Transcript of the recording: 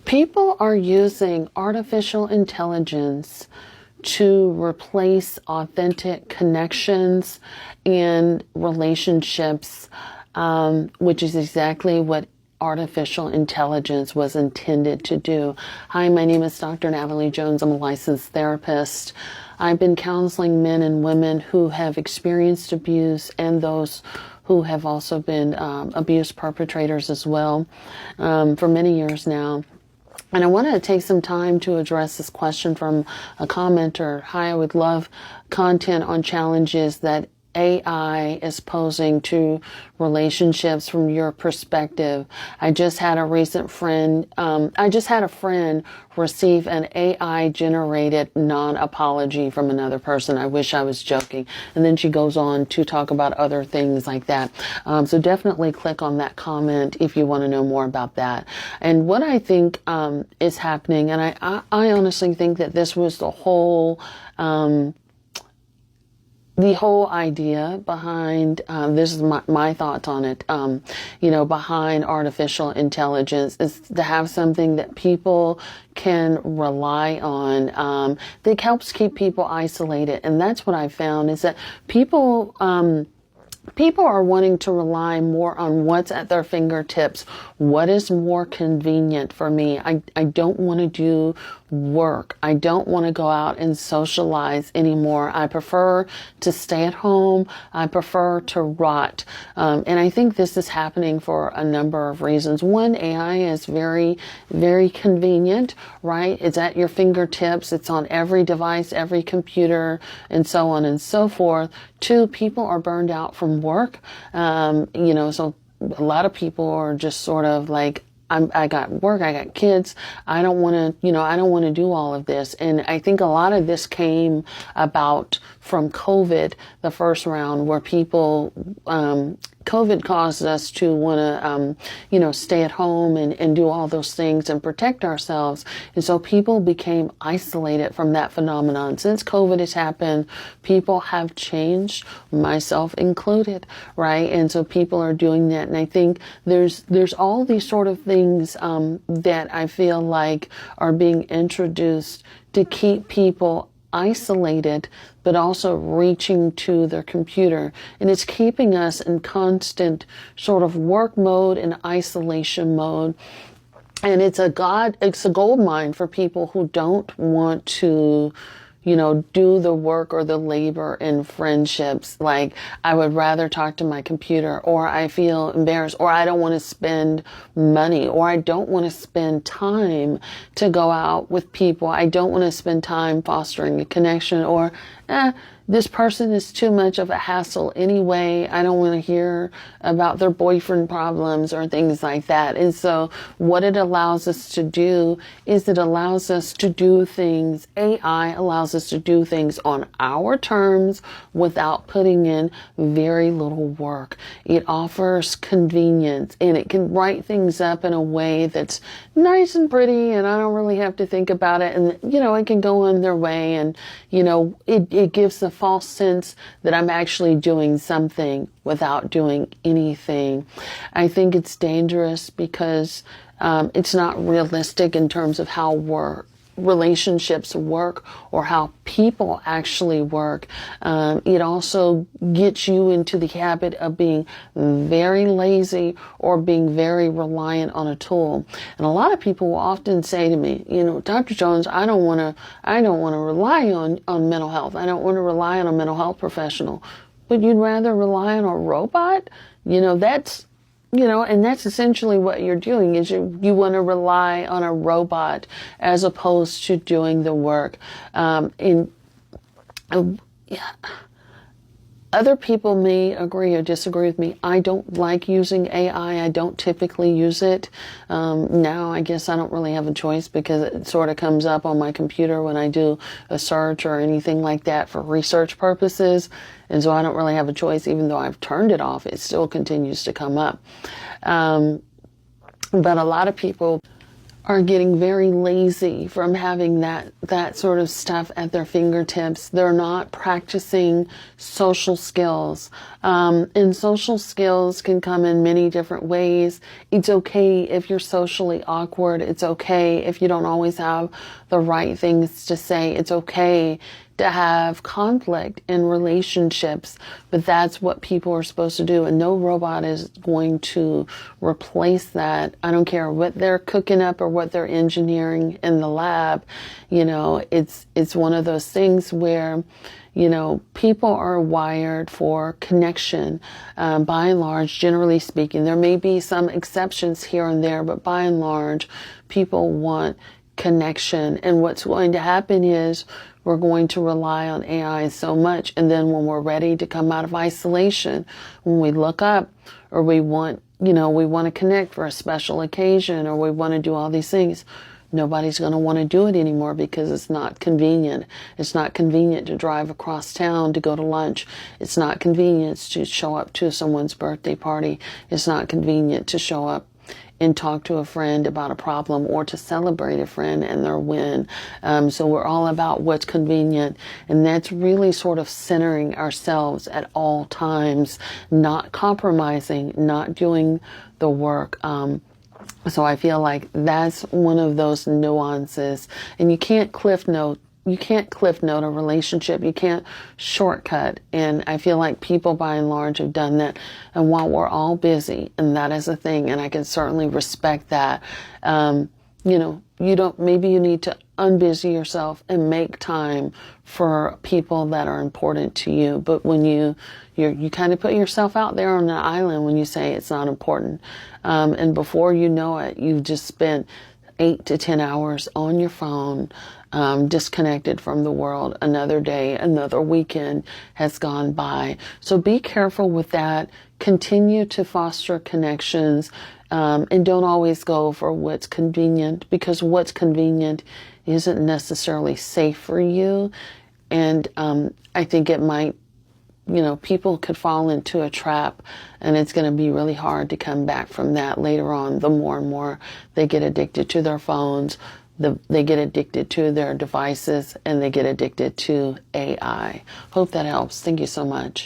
People are using artificial intelligence to replace authentic connections and relationships, which is exactly what artificial intelligence was intended to do. Hi, my name is Dr. Natalie Jones. I'm a licensed therapist. I've been counseling men and women who have experienced abuse and those who have also been abuse perpetrators as well for many years now. And I wanted to take some time to address this question from a commenter. Hi, I would love content on challenges that AI is posing to relationships from your perspective. I just had a friend receive an AI generated non-apology from another person. I wish I was joking. And then she goes on to talk about other things like that. So definitely click on that comment if you want to know more about that. And what I think is happening, and I honestly think that this was the whole idea behind, this is my thoughts on it, behind artificial intelligence is to have something that people can rely on, that helps keep people isolated. And that's what I found is that people are wanting to rely more on what's at their fingertips. What is more convenient for me? I don't want to do work. I don't want to go out and socialize anymore. I prefer to stay at home. I prefer to rot. And I think this is happening for a number of reasons. One, AI is very, very convenient, right? It's at your fingertips. It's on every device, every computer, and so on and so forth. Two, people are burned out from work. So a lot of people are just sort of like, I got work, I got kids. I don't want to do all of this. And I think a lot of this came about from COVID, the first round, where people, COVID caused us to want to, stay at home and do all those things and protect ourselves. And so people became isolated from that phenomenon. Since COVID has happened, people have changed, myself included, right? And so people are doing that. And I think there's all these sort of things that I feel like are being introduced to keep people isolated, but also reaching to their computer. And it's keeping us in constant sort of work mode and isolation mode. And it's a gold mine for people who don't want to, do the work or the labor in friendships. Like, I would rather talk to my computer, or I feel embarrassed, or I don't want to spend money, or I don't want to spend time to go out with people. I don't want to spend time fostering a connection, or this person is too much of a hassle anyway. I don't want to hear about their boyfriend problems or things like that. And so what it allows us to do is it allows us to do things, AI allows us to do things on our terms without putting in very little work. It offers convenience, and it can write things up in a way that's nice and pretty, and I don't really have to think about it. And, it can go on their way, and, it gives the false sense that I'm actually doing something without doing anything. I think it's dangerous because it's not realistic in terms of how relationships work or how people actually work. It also gets you into the habit of being very lazy or being very reliant on a tool. And a lot of people will often say to me, Dr. Jones, I don't want to rely on mental health. I don't want to rely on a mental health professional. But you'd rather rely on a robot? And that's essentially what you're doing is you want to rely on a robot as opposed to doing the work. Other people may agree or disagree with me. I don't like using AI. I don't typically use it. Now I guess I don't really have a choice because it sort of comes up on my computer when I do a search or anything like that for research purposes. And so I don't really have a choice. Even though I've turned it off, it still continues to come up. But a lot of people are getting very lazy from having that sort of stuff at their fingertips. They're not practicing social skills. And social skills can come in many different ways. It's okay if you're socially awkward. It's okay if you don't always have the right things to say. It's okay to have conflict in relationships, but that's what people are supposed to do, and no robot is going to replace that. I don't care what they're cooking up or what they're engineering in the lab. It's one of those things where people are wired for connection. By and large, generally speaking, there may be some exceptions here and there, but by and large, people want connection. And what's going to happen is we're going to rely on AI so much. And then when we're ready to come out of isolation, when we look up or we want to connect for a special occasion, or we want to do all these things, nobody's going to want to do it anymore because it's not convenient. It's not convenient to drive across town to go to lunch. It's not convenient to show up to someone's birthday party. It's not convenient to show up and talk to a friend about a problem, or to celebrate a friend and their win. So we're all about what's convenient, and that's really sort of centering ourselves at all times, not compromising, not doing the work. So I feel like that's one of those nuances, and you can't cliff note a relationship. You can't shortcut. And I feel like people by and large have done that. And while we're all busy, and that is a thing, and I can certainly respect that, maybe you need to unbusy yourself and make time for people that are important to you. But when you kind of put yourself out there on an island when you say it's not important. And before you know it, you've just spent 8 to 10 hours on your phone, disconnected from the world. Another day, another weekend has gone by. So be careful with that. Continue to foster connections, and don't always go for what's convenient, because what's convenient isn't necessarily safe for you. And I think it might, people could fall into a trap, and it's going to be really hard to come back from that later on. The more and more they get addicted to their phones, they get addicted to their devices, and they get addicted to AI. Hope that helps. Thank you so much.